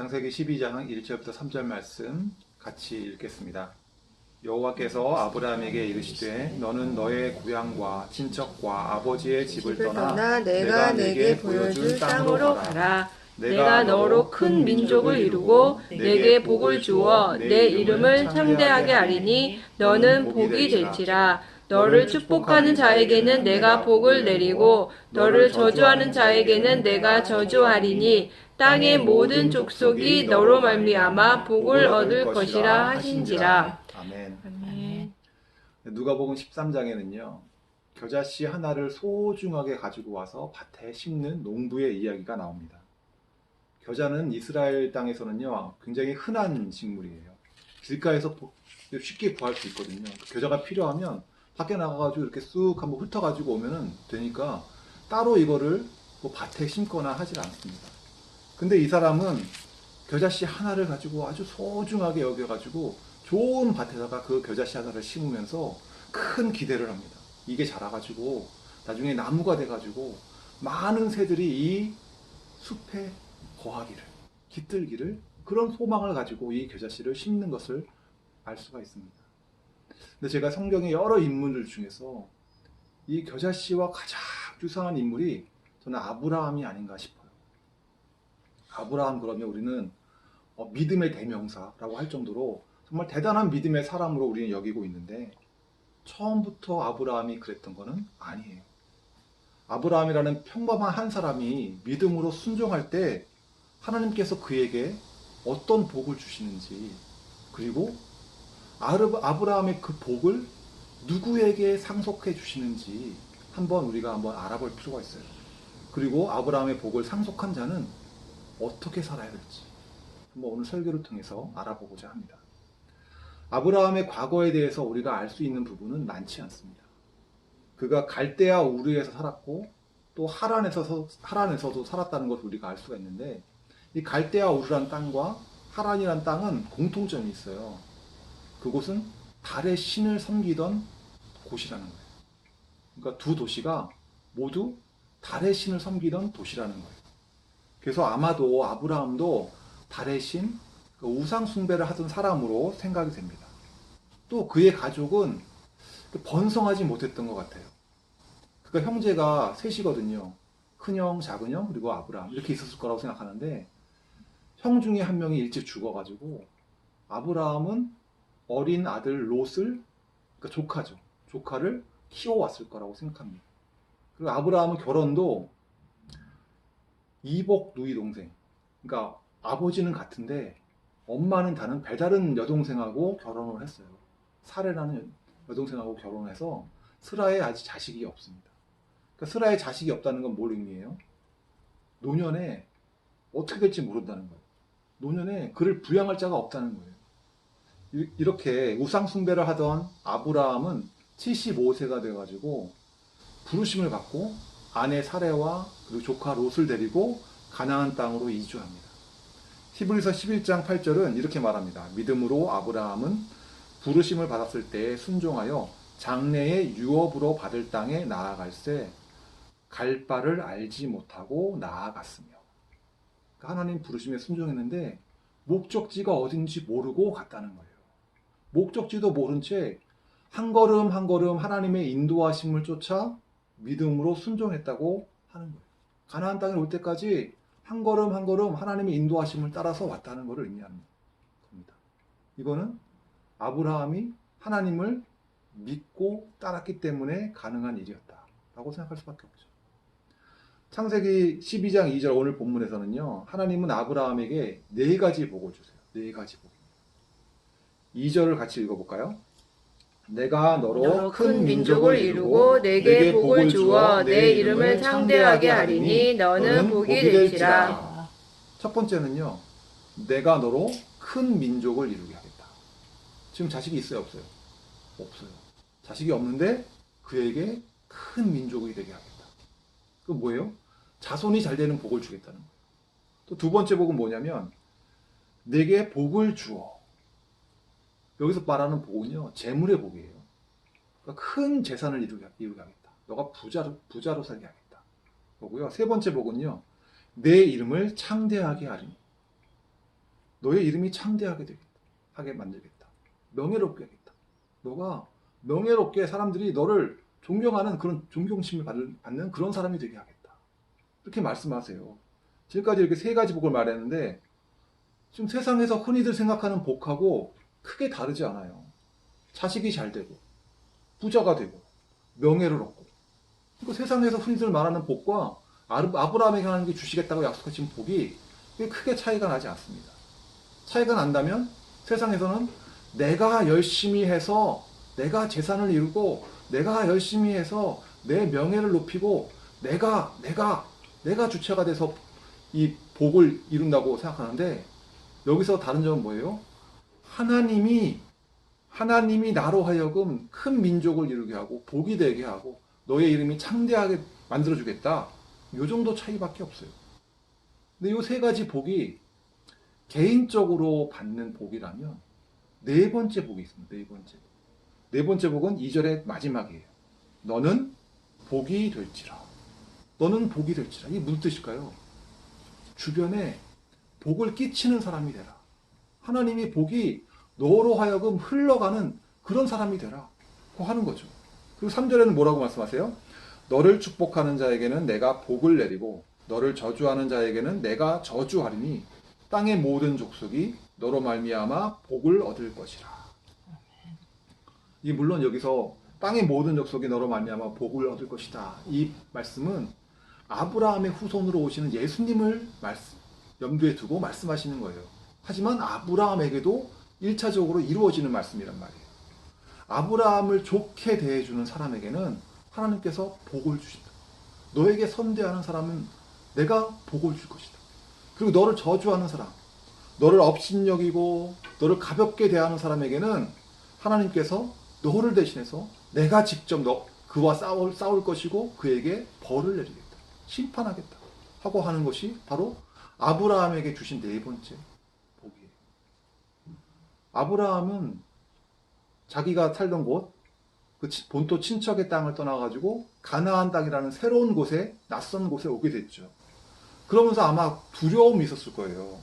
창세기 12장 1절부터 3절 말씀 같이 읽겠습니다. 여호와께서 아브라함에게 이르시되 너는 너의 고향과 친척과 아버지의 집을 떠나 내가 내게 보여줄 땅으로 가라. 내가 너로 큰 민족을 이루고 내게 복을 주어 내 이름을 창대하게 하리니 너는 복이 될지라. 너를 축복하는 자에게는 내가 복을 내리고 너를 저주하는 자에게는 내가 저주하리니 땅의 모든 족속이 너로 말미암아 복을 얻을 것이라 하신지라. 아멘. 아멘. 누가복음 13장에는요. 겨자씨 하나를 소중하게 가지고 와서 밭에 심는 농부의 이야기가 나옵니다. 겨자는 이스라엘 땅에서는요. 굉장히 흔한 식물이에요. 길가에서 쉽게 구할 수 있거든요. 겨자가 필요하면 밖에 나가가지고 이렇게 쑥 한번 훑어가지고 오면은 되니까 따로 이거를 뭐 밭에 심거나 하질 않습니다. 근데 이 사람은 겨자씨 하나를 가지고 아주 소중하게 여겨가지고 좋은 밭에다가 그 겨자씨 하나를 심으면서 큰 기대를 합니다. 이게 자라가지고 나중에 나무가 돼가지고 많은 새들이 이 숲에 거하기를, 깃들기를, 그런 소망을 가지고 이 겨자씨를 심는 것을 알 수가 있습니다. 근데 제가 성경의 여러 인물들 중에서 이 겨자씨와 가장 유사한 인물이 저는 아브라함이 아닌가 싶어요. 아브라함 그러면 우리는 믿음의 대명사라고 할 정도로 정말 대단한 믿음의 사람으로 우리는 여기고 있는데 처음부터 아브라함이 그랬던 거는 아니에요. 아브라함이라는 평범한 한 사람이 믿음으로 순종할 때 하나님께서 그에게 어떤 복을 주시는지, 그리고 아브라함의 그 복을 누구에게 상속해 주시는지 우리가 한번 알아볼 필요가 있어요. 그리고 아브라함의 복을 상속한 자는 어떻게 살아야 될지 한번 오늘 설교를 통해서 알아보고자 합니다. 아브라함의 과거에 대해서 우리가 알 수 있는 부분은 많지 않습니다. 그가 갈대아 우르에서 살았고 또 하란에서도 살았다는 것을 우리가 알 수가 있는데, 이 갈대아 우르란 땅과 하란이란 땅은 공통점이 있어요. 그곳은 달의 신을 섬기던 곳이라는 거예요. 그러니까 두 도시가 모두 달의 신을 섬기던 도시라는 거예요. 그래서 아마도 아브라함도 달의 신, 우상 숭배를 하던 사람으로 생각이 됩니다. 또 그의 가족은 번성하지 못했던 것 같아요. 그러니까 형제가 셋이거든요. 큰형, 작은형, 그리고 아브라함 이렇게 있었을 거라고 생각하는데 형 중에 한 명이 일찍 죽어가지고 아브라함은 어린 아들 롯을, 그러니까 조카를 키워왔을 거라고 생각합니다. 그리고 아브라함은 결혼도 이복 누이 동생, 그러니까 아버지는 같은데 엄마는 다른 배다른 여동생하고 결혼을 했어요. 사레라는 여동생하고 결혼해서 스라에 아직 자식이 없습니다. 그러니까 스라에 자식이 없다는 건 뭘 의미해요? 노년에 어떻게 될지 모른다는 거예요. 노년에 그를 부양할 자가 없다는 거예요. 이렇게 우상 숭배를 하던 아브라함은 75세가 돼가지고 부르심을 받고 아내 사레와 그리고 조카 롯을 데리고 가나안 땅으로 이주합니다. 히브리서 11장 8절은 이렇게 말합니다. 믿음으로 아브라함은 부르심을 받았을 때 순종하여 장래의 유업으로 받을 땅에 나아갈새 갈 바를 알지 못하고 나아갔으며. 하나님 부르심에 순종했는데 목적지가 어딘지 모르고 갔다는 거예요. 목적지도 모른 채 한 걸음 한 걸음 하나님의 인도하심을 쫓아 믿음으로 순종했다고 하는 거예요. 가나안 땅에 올 때까지 한 걸음 한 걸음 하나님의 인도하심을 따라서 왔다는 것을 의미하는 겁니다. 이거는 아브라함이 하나님을 믿고 따랐기 때문에 가능한 일이었다라고 생각할 수밖에 없죠. 창세기 12장 2절 오늘 본문에서는요. 하나님은 아브라함에게 4가지 복을 주세요. 4가지 복. 2절을 같이 읽어볼까요? 내가 너로 큰 민족을 이루고 내게 복을 주어 내 이름을 창대하게 하리니 너는 복이 될지라. 첫 번째는요. 내가 너로 큰 민족을 이루게 하겠다. 지금 자식이 있어요, 없어요? 없어요. 자식이 없는데 그에게 큰 민족이 되게 하겠다. 그 뭐예요? 자손이 잘 되는 복을 주겠다는 거예요. 또 두 번째 복은 뭐냐면 내게 복을 주어. 여기서 말하는 복은요, 재물의 복이에요. 그러니까 큰 재산을 이루게 하겠다. 너가 부자로 살게 하겠다. 거고요. 세 번째 복은요, 내 이름을 창대하게 하리니. 너의 이름이 창대하게 되겠다. 하게 만들겠다. 명예롭게 하겠다. 너가 명예롭게 사람들이 너를 존경하는 그런 존경심을 받는 그런 사람이 되게 하겠다. 이렇게 말씀하세요. 지금까지 이렇게 세 가지 복을 말했는데 지금 세상에서 흔히들 생각하는 복하고 크게 다르지 않아요. 자식이 잘 되고 부자가 되고 명예를 얻고 그 세상에서 흔히들 말하는 복과 아브라함에게 하나님께 주시겠다고 약속하신 복이 크게 차이가 나지 않습니다. 차이가 난다면 세상에서는 내가 열심히 해서 내가 재산을 이루고 내가 열심히 해서 내 명예를 높이고 내가 주체가 돼서 이 복을 이룬다고 생각하는데 여기서 다른 점은 뭐예요? 하나님이 나로 하여금 큰 민족을 이루게 하고 복이 되게 하고 너의 이름이 창대하게 만들어주겠다. 이 정도 차이밖에 없어요. 근데 이 세 가지 복이 개인적으로 받는 복이라면 네 번째 복이 있습니다. 네 번째. 네 번째 복은 2절의 마지막이에요. 너는 복이 될지라. 너는 복이 될지라. 이게 무슨 뜻일까요? 주변에 복을 끼치는 사람이 되라. 하나님이 복이 너로 하여금 흘러가는 그런 사람이 되라. 고 하는 거죠. 그리고 3절에는 뭐라고 말씀하세요? 너를 축복하는 자에게는 내가 복을 내리고 너를 저주하는 자에게는 내가 저주하리니 땅의 모든 족속이 너로 말미암아 복을 얻을 것이라. 이 물론 여기서 땅의 모든 족속이 너로 말미암아 복을 얻을 것이다. 이 말씀은 아브라함의 후손으로 오시는 예수님을 염두에 두고 말씀하시는 거예요. 하지만 아브라함에게도 1차적으로 이루어지는 말씀이란 말이에요. 아브라함을 좋게 대해주는 사람에게는 하나님께서 복을 주신다. 너에게 선대하는 사람은 내가 복을 줄 것이다. 그리고 너를 저주하는 사람, 너를 업신여기고 너를 가볍게 대하는 사람에게는 하나님께서 너를 대신해서 내가 직접 그와 싸울 것이고 그에게 벌을 내리겠다. 심판하겠다. 하고 하는 것이 바로 아브라함에게 주신 네 번째 복이에요. 아브라함은 자기가 살던 곳, 그 본토 친척의 땅을 떠나가지고 가나안 땅이라는 새로운 곳에, 낯선 곳에 오게 됐죠. 그러면서 아마 두려움이 있었을 거예요.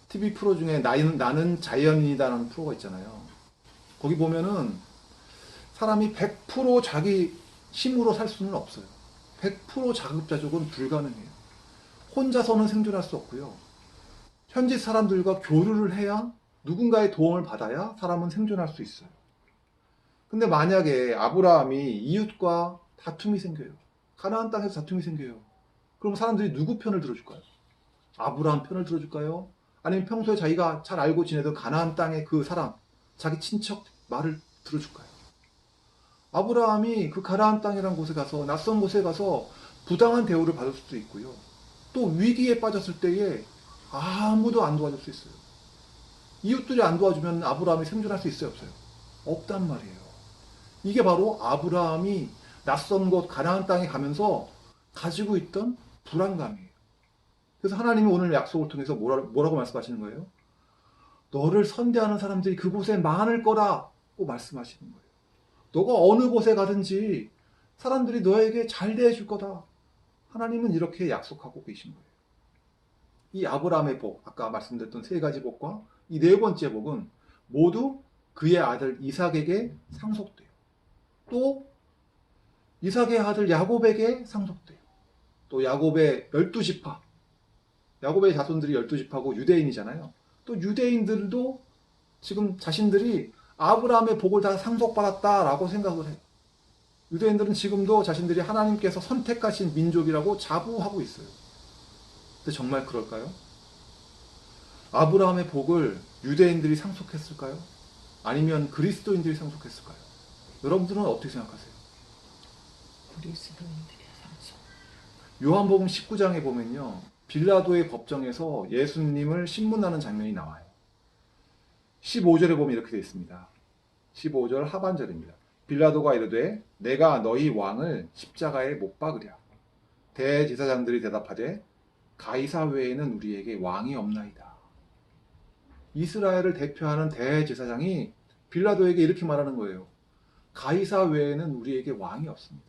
TV 프로 중에 나는 자연인이다라는 프로가 있잖아요. 거기 보면은 사람이 100% 자기 힘으로 살 수는 없어요. 100% 자급자족은 불가능해요. 혼자서는 생존할 수 없고요. 현지 사람들과 교류를 해야 누군가의 도움을 받아야 사람은 생존할 수 있어요. 근데 만약에 아브라함이 이웃과 다툼이 생겨요. 가나안 땅에서 다툼이 생겨요. 그럼 사람들이 누구 편을 들어줄까요? 아브라함 편을 들어줄까요? 아니면 평소에 자기가 잘 알고 지내던 가나안 땅의 그 사람, 자기 친척 말을 들어줄까요? 아브라함이 그 가나안 땅이라는 곳에 가서 낯선 곳에 가서 부당한 대우를 받을 수도 있고요. 또 위기에 빠졌을 때에 아무도 안 도와줄 수 있어요. 이웃들이 안 도와주면 아브라함이 생존할 수 있어요, 없어요? 없단 말이에요. 이게 바로 아브라함이 낯선 곳 가나안 땅에 가면서 가지고 있던 불안감이에요. 그래서 하나님이 오늘 약속을 통해서 뭐라고 말씀하시는 거예요? 너를 선대하는 사람들이 그곳에 많을 거라고 말씀하시는 거예요. 너가 어느 곳에 가든지 사람들이 너에게 잘 대해줄 거다. 하나님은 이렇게 약속하고 계신 거예요. 이 아브라함의 복, 아까 말씀드렸던 세 가지 복과 이 네 번째 복은 모두 그의 아들 이삭에게 상속돼요. 또 이삭의 아들 야곱에게 상속돼요. 또 야곱의 12지파, 야곱의 자손들이 12지파고 유대인이잖아요. 또 유대인들도 지금 자신들이 아브라함의 복을 다 상속받았다라고 생각을 해요. 유대인들은 지금도 자신들이 하나님께서 선택하신 민족이라고 자부하고 있어요. 근데 정말 그럴까요? 아브라함의 복을 유대인들이 상속했을까요? 아니면 그리스도인들이 상속했을까요? 여러분들은 어떻게 생각하세요? 그리스도인들의 상속. 요한복음 19장에 보면요, 빌라도의 법정에서 예수님을 신문하는 장면이 나와요. 15절에 보면 이렇게 되어 있습니다. 15절 하반절입니다. 빌라도가 이르되 내가 너희 왕을 십자가에 못 박으랴. 대제사장들이 대답하되 가이사 외에는 우리에게 왕이 없나이다. 이스라엘을 대표하는 대제사장이 빌라도에게 이렇게 말하는 거예요. 가이사 외에는 우리에게 왕이 없습니다.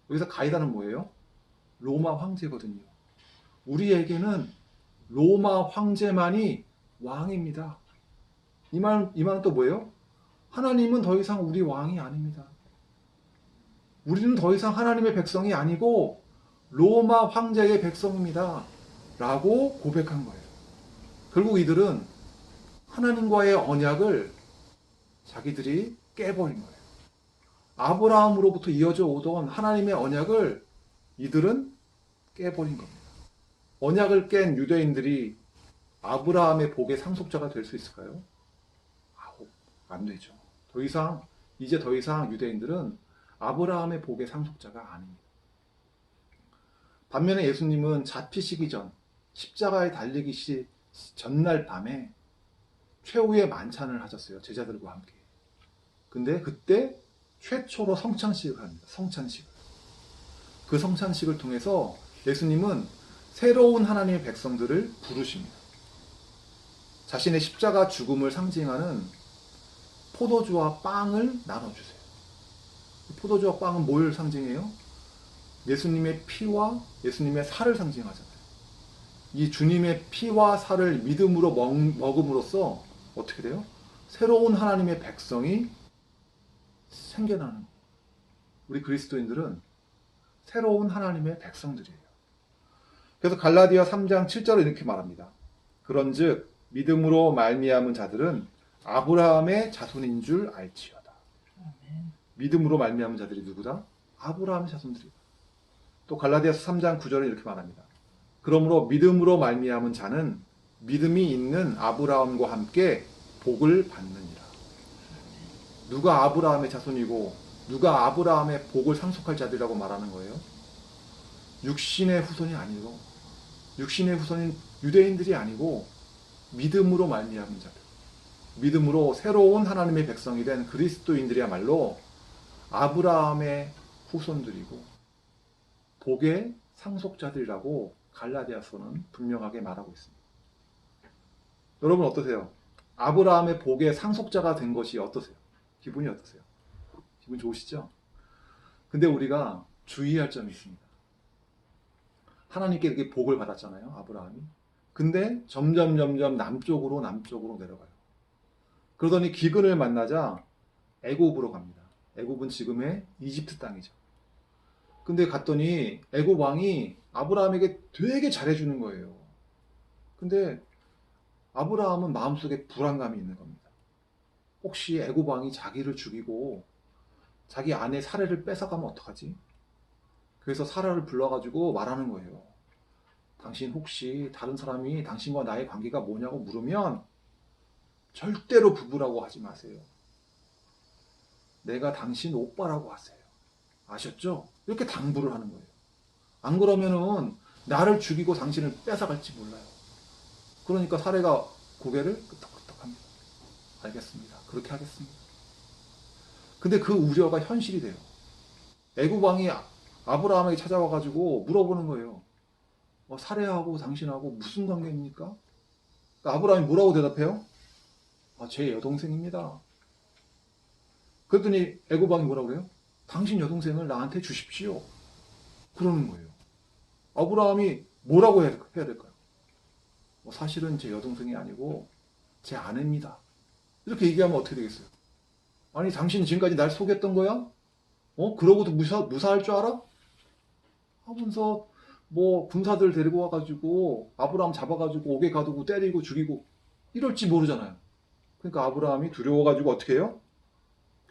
여기서 가이사는 뭐예요? 로마 황제거든요. 우리에게는 로마 황제만이 왕입니다. 이 말은 또 뭐예요? 하나님은 더 이상 우리 왕이 아닙니다. 우리는 더 이상 하나님의 백성이 아니고 로마 황제의 백성입니다. 라고 고백한 거예요. 결국 이들은 하나님과의 언약을 자기들이 깨버린 거예요. 아브라함으로부터 이어져 오던 하나님의 언약을 이들은 깨버린 겁니다. 언약을 깬 유대인들이 아브라함의 복의 상속자가 될 수 있을까요? 안 되죠. 이제 더 이상 유대인들은 아브라함의 복의 상속자가 아닙니다. 반면에 예수님은 잡히시기 전, 십자가에 달리기 전날 밤에 최후의 만찬을 하셨어요. 제자들과 함께. 근데 그때 최초로 성찬식을 합니다. 성찬식을. 그 성찬식을 통해서 예수님은 새로운 하나님의 백성들을 부르십니다. 자신의 십자가 죽음을 상징하는 포도주와 빵을 나눠주세요. 포도주와 빵은 뭘 상징해요? 예수님의 피와 예수님의 살을 상징하잖아요. 이 주님의 피와 살을 믿음으로 먹음으로써 어떻게 돼요? 새로운 하나님의 백성이 생겨나는 거예요. 우리 그리스도인들은 새로운 하나님의 백성들이에요. 그래서 갈라디아 3장 7절에 이렇게 말합니다. 그런즉 믿음으로 말미암은 자들은 아브라함의 자손인 줄 알지어다. 믿음으로 말미암은 자들이 누구다? 아브라함의 자손들이다. 또 갈라디아서 3장 9절에 이렇게 말합니다. 그러므로 믿음으로 말미암은 자는 믿음이 있는 아브라함과 함께 복을 받느니라. 누가 아브라함의 자손이고 누가 아브라함의 복을 상속할 자들이라고 말하는 거예요? 육신의 후손이 아니고 육신의 후손인 유대인들이 아니고 믿음으로 말미암은 자들, 믿음으로 새로운 하나님의 백성이 된 그리스도인들이야말로 아브라함의 후손들이고 복의 상속자들이라고 갈라디아서는 분명하게 말하고 있습니다. 여러분 어떠세요? 아브라함의 복의 상속자가 된 것이 어떠세요? 기분이 어떠세요? 기분 좋으시죠? 근데 우리가 주의할 점이 있습니다. 하나님께 이렇게 복을 받았잖아요, 아브라함이. 근데 점점 남쪽으로 내려가요. 그러더니 기근을 만나자 애굽으로 갑니다. 애굽은 지금의 이집트 땅이죠. 근데 갔더니 애굽 왕이 아브라함에게 되게 잘해주는 거예요. 근데 아브라함은 마음속에 불안감이 있는 겁니다. 혹시 애굽 왕이 자기를 죽이고 자기 아내 사례를 뺏어가면 어떡하지? 그래서 사라를 불러가지고 말하는 거예요. 당신 혹시 다른 사람이 당신과 나의 관계가 뭐냐고 물으면 절대로 부부라고 하지 마세요. 내가 당신 오빠라고 하세요. 아셨죠? 이렇게 당부를 하는 거예요. 안 그러면은 나를 죽이고 당신을 뺏어갈지 몰라요. 그러니까 사례가 고개를 끄덕끄덕합니다. 알겠습니다. 그렇게 하겠습니다. 근데 그 우려가 현실이 돼요. 애굽 왕이 아브라함에게 찾아와가지고 물어보는 거예요. 사례하고 당신하고 무슨 관계입니까? 그러니까 아브라함이 뭐라고 대답해요? 제 여동생입니다. 그랬더니 애굽 왕이 뭐라고 그래요? 당신 여동생을 나한테 주십시오. 그러는 거예요. 아브라함이 뭐라고 해야 될까요? 사실은 제 여동생이 아니고 제 아내입니다. 이렇게 얘기하면 어떻게 되겠어요? 아니 당신 지금까지 날 속였던 거야? 그러고도 무사할 줄 알아? 하면서 군사들 데리고 와가지고 아브라함 잡아가지고 옥에 가두고 때리고 죽이고 이럴지 모르잖아요. 그러니까 아브라함이 두려워가지고 어떻게 해요?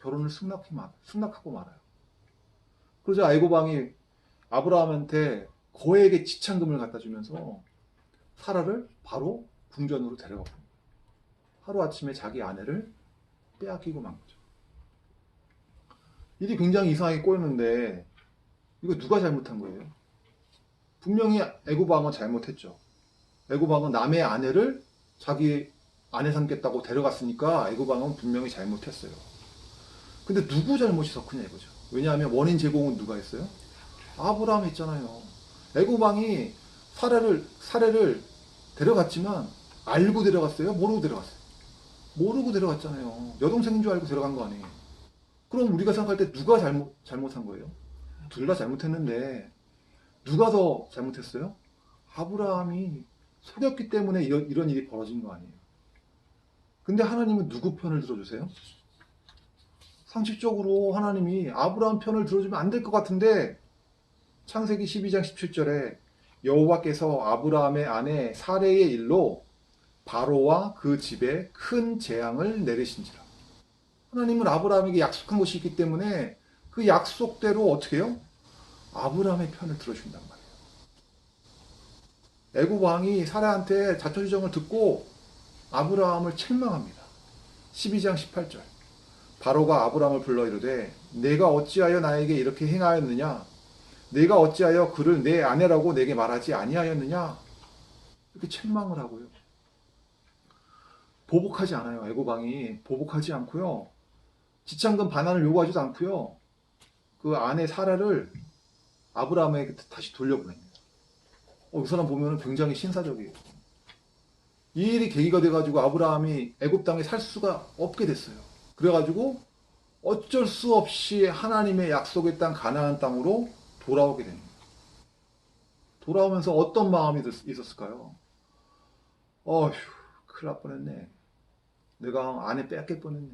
결혼을 승낙하고 말아요. 그러자 애굽 왕이 아브라함한테 거액의 지참금을 갖다 주면서 사라를 바로 궁전으로 데려가 봅니다. 하루아침에 자기 아내를 빼앗기고 만 거죠. 일이 굉장히 이상하게 꼬였는데 이거 누가 잘못한 거예요? 분명히 애굽 왕은 잘못했죠. 애굽 왕은 남의 아내를 자기 아내 삼겠다고 데려갔으니까 애굽 왕은 분명히 잘못했어요. 근데 누구 잘못이 더 크냐 이거죠. 왜냐하면 원인 제공은 누가 했어요? 아브라함이 했잖아요. 애굽 왕이 사례를 데려갔지만 알고 데려갔어요? 모르고 데려갔어요? 모르고 데려갔잖아요. 여동생인 줄 알고 데려간 거 아니에요. 그럼 우리가 생각할 때 누가 잘못한 거예요? 둘 다 잘못했는데 누가 더 잘못했어요? 아브라함이 속였기 때문에 이런 일이 벌어진 거 아니에요. 근데 하나님은 누구 편을 들어주세요? 상식적으로 하나님이 아브라함 편을 들어주면 안 될 것 같은데 창세기 12장 17절에 여호와께서 아브라함의 아내 사레의 일로 바로와 그 집에 큰 재앙을 내리신지라. 하나님은 아브라함에게 약속한 것이 있기 때문에 그 약속대로 어떻게 해요? 아브라함의 편을 들어준단 말이에요. 애굽 왕이 사라한테 자초지종을 듣고 아브라함을 책망합니다. 12장 18절. 바로가 아브라함을 불러 이르되 내가 어찌하여 나에게 이렇게 행하였느냐? 내가 어찌하여 그를 내 아내라고 내게 말하지 아니하였느냐? 이렇게 책망을 하고요. 보복하지 않아요. 애굽 왕이 보복하지 않고요. 지참금 반환을 요구하지도 않고요. 그 아내 사라를 아브라함에게 다시 돌려보냅니다. 이 사람 보면 굉장히 신사적이에요. 이 일이 계기가 돼가지고 아브라함이 애굽 땅에 살 수가 없게 됐어요. 그래가지고 어쩔 수 없이 하나님의 약속의 땅 가나안 땅으로 돌아오게 됩니다. 돌아오면서 어떤 마음이 있었을까요? 어휴, 큰일 날 뻔했네. 내가 아내 뺏길 뻔했네.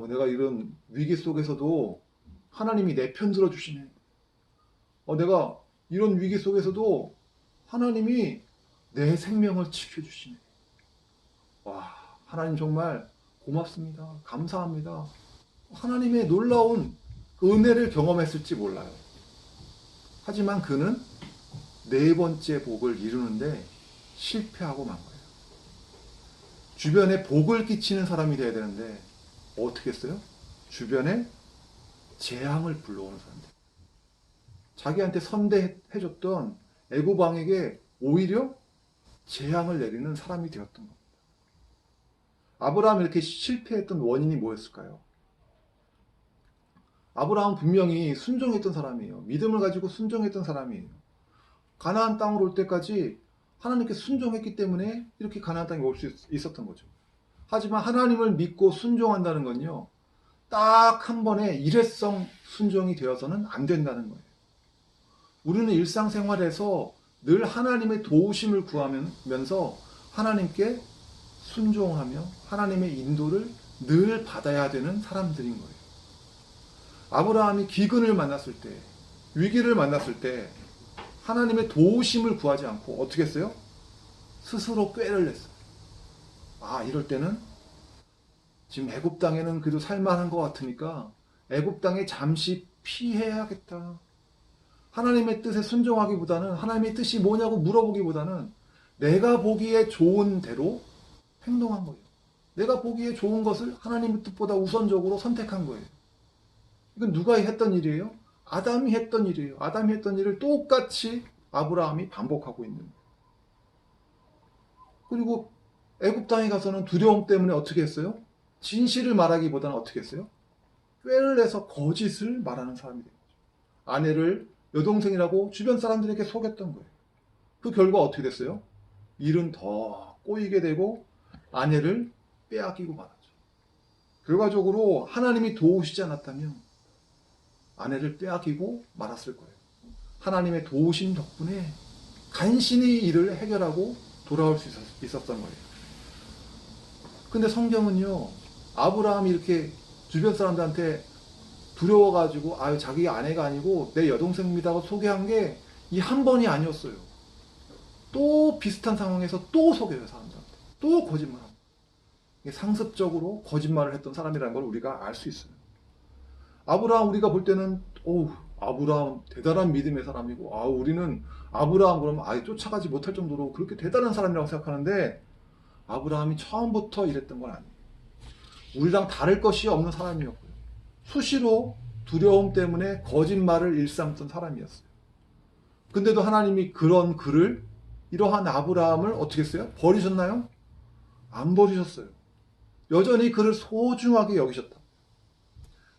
내가 이런 위기 속에서도 하나님이 내 편 들어주시네. 내가 이런 위기 속에서도 하나님이 내 생명을 지켜주시네. 와, 하나님 정말 고맙습니다. 감사합니다. 하나님의 놀라운 은혜를 경험했을지 몰라요. 하지만 그는 네 번째 복을 이루는데 실패하고 만 거예요. 주변에 복을 끼치는 사람이 돼야 되는데 어떻게 했어요? 주변에 재앙을 불러오는 사람들. 자기한테 선대해줬던 애굽 왕에게 오히려 재앙을 내리는 사람이 되었던 겁니다. 아브라함이 이렇게 실패했던 원인이 뭐였을까요? 아브라함은 분명히 순종했던 사람이에요. 믿음을 가지고 순종했던 사람이에요. 가나안 땅으로 올 때까지 하나님께 순종했기 때문에 이렇게 가나안 땅에 올 수 있었던 거죠. 하지만 하나님을 믿고 순종한다는 건요, 딱 한 번에 일회성 순종이 되어서는 안 된다는 거예요. 우리는 일상생활에서 늘 하나님의 도우심을 구하면서 하나님께 순종하며 하나님의 인도를 늘 받아야 되는 사람들인 거예요. 아브라함이 기근을 만났을 때, 위기를 만났을 때 하나님의 도우심을 구하지 않고 어떻게 했어요? 스스로 꾀를 냈어요. 이럴 때는 지금 애굽 땅에는 그래도 살만한 것 같으니까 애굽 땅에 잠시 피해야겠다. 하나님의 뜻에 순종하기보다는 하나님의 뜻이 뭐냐고 물어보기보다는 내가 보기에 좋은 대로 행동한 거예요. 내가 보기에 좋은 것을 하나님의 뜻보다 우선적으로 선택한 거예요. 이건 누가 했던 일이에요? 아담이 했던 일이에요. 아담이 했던 일을 똑같이 아브라함이 반복하고 있는 거예요. 그리고 애굽 땅에 가서는 두려움 때문에 어떻게 했어요? 진실을 말하기보다는 어떻게 했어요? 꾀를 내서 거짓을 말하는 사람이 된 거죠. 아내를 여동생이라고 주변 사람들에게 속였던 거예요. 그 결과 어떻게 됐어요? 일은 더 꼬이게 되고 아내를 빼앗기고 말았죠. 결과적으로 하나님이 도우시지 않았다면 아내를 빼앗기고 말았을 거예요. 하나님의 도우심 덕분에 간신히 일을 해결하고 돌아올 수 있었던 거예요. 근데 성경은요, 아브라함이 이렇게 주변 사람들한테 두려워가지고 자기 아내가 아니고 내 여동생입니다 소개한 게 이 한 번이 아니었어요. 또 비슷한 상황에서 또 속여요, 사람들한테. 또 거짓말하고. 상습적으로 거짓말을 했던 사람이라는 걸 우리가 알 수 있어요. 아브라함 우리가 볼 때는 아브라함 대단한 믿음의 사람이고 우리는 아브라함 그러면 아예 쫓아가지 못할 정도로 그렇게 대단한 사람이라고 생각하는데 아브라함이 처음부터 이랬던 건 아니에요. 우리랑 다를 것이 없는 사람이었고요. 수시로 두려움 때문에 거짓말을 일삼던 사람이었어요. 근데도 하나님이 그런 그를 이러한 아브라함을 어떻게 했어요? 버리셨나요? 안 버리셨어요. 여전히 그를 소중하게 여기셨다.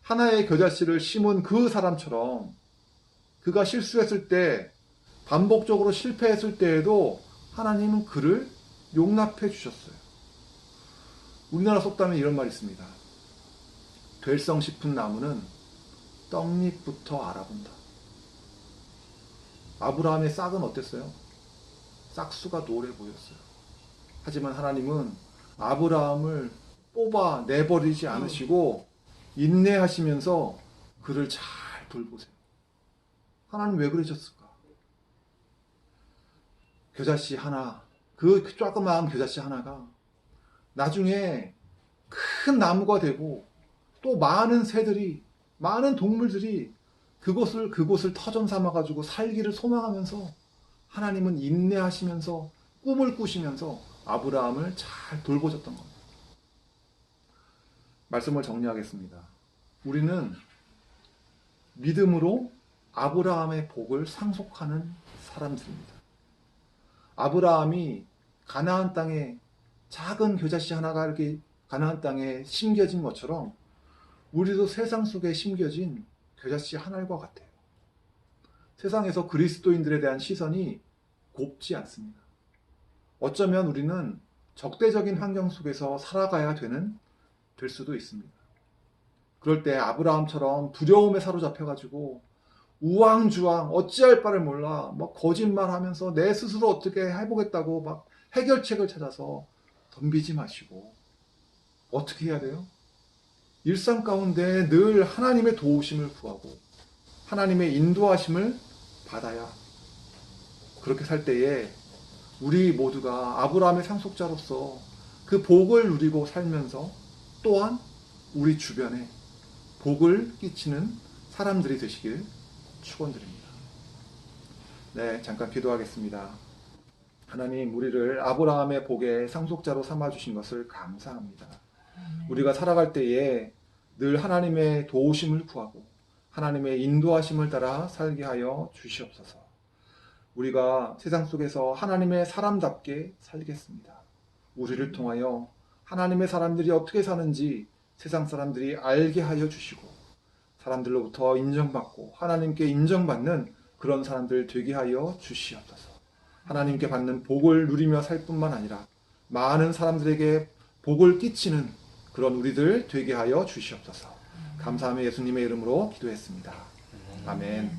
하나의 겨자씨를 심은 그 사람처럼 그가 실수했을 때 반복적으로 실패했을 때에도 하나님은 그를 용납해 주셨어요. 우리나라 속담에 이런 말이 있습니다. 될성 싶은 나무는 떡잎부터 알아본다. 아브라함의 싹은 어땠어요? 싹수가 노래 보였어요. 하지만 하나님은 아브라함을 뽑아 내버리지 않으시고 인내하시면서 그를 잘 돌보세요. 하나님 왜 그러셨을까? 겨자씨 하나, 그 조그마한 겨자씨 하나가 나중에 큰 나무가 되고 또 많은 새들이, 많은 동물들이 그곳을 터전 삼아 가지고 살기를 소망하면서 하나님은 인내하시면서 꿈을 꾸시면서 아브라함을 잘 돌보셨던 겁니다. 말씀을 정리하겠습니다. 우리는 믿음으로 아브라함의 복을 상속하는 사람들입니다. 아브라함이 가나안 땅에 작은 겨자씨 하나가 이렇게 가나안 땅에 심겨진 것처럼 우리도 세상 속에 심겨진 겨자씨 하나과 같아요. 세상에서 그리스도인들에 대한 시선이 곱지 않습니다. 어쩌면 우리는 적대적인 환경 속에서 살아가야 될 수도 있습니다. 그럴 때 아브라함처럼 두려움에 사로잡혀가지고 우왕좌왕 어찌할 바를 몰라 막 거짓말하면서 내 스스로 어떻게 해보겠다고 막 해결책을 찾아서 덤비지 마시고 어떻게 해야 돼요? 일상 가운데 늘 하나님의 도우심을 구하고 하나님의 인도하심을 받아야 그렇게 살 때에 우리 모두가 아브라함의 상속자로서 그 복을 누리고 살면서 또한 우리 주변에 복을 끼치는 사람들이 되시길 축원드립니다. 네, 잠깐 기도하겠습니다. 하나님, 우리를 아브라함의 복의 상속자로 삼아주신 것을 감사합니다. 우리가 살아갈 때에 늘 하나님의 도우심을 구하고 하나님의 인도하심을 따라 살게 하여 주시옵소서. 우리가 세상 속에서 하나님의 사람답게 살겠습니다. 우리를 통하여 하나님의 사람들이 어떻게 사는지 세상 사람들이 알게 하여 주시고 사람들로부터 인정받고 하나님께 인정받는 그런 사람들 되게 하여 주시옵소서. 하나님께 받는 복을 누리며 살 뿐만 아니라 많은 사람들에게 복을 끼치는 그런 우리들 되게 하여 주시옵소서. 감사하며 예수님의 이름으로 기도했습니다. 아멘.